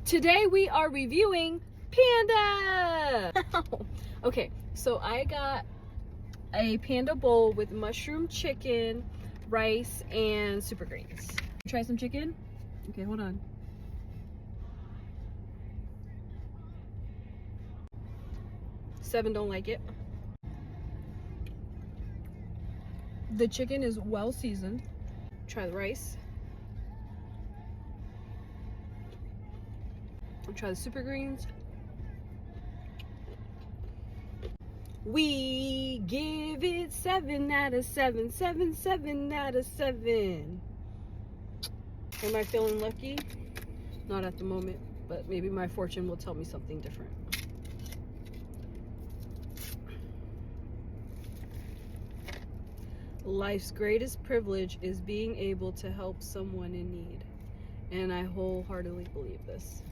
Today we are reviewing Panda! Okay, so I got a Panda bowl with mushroom chicken, rice, and super greens. Try some chicken? Okay, hold on. Seven don't like it. The chicken is well seasoned. Try the rice. Try the super greens. We give it 7 out of 7, 7 out of 7. Am I feeling lucky? Not at the moment, but maybe my fortune will tell me something different. Life's greatest privilege is being able to help someone in need. And I wholeheartedly believe this.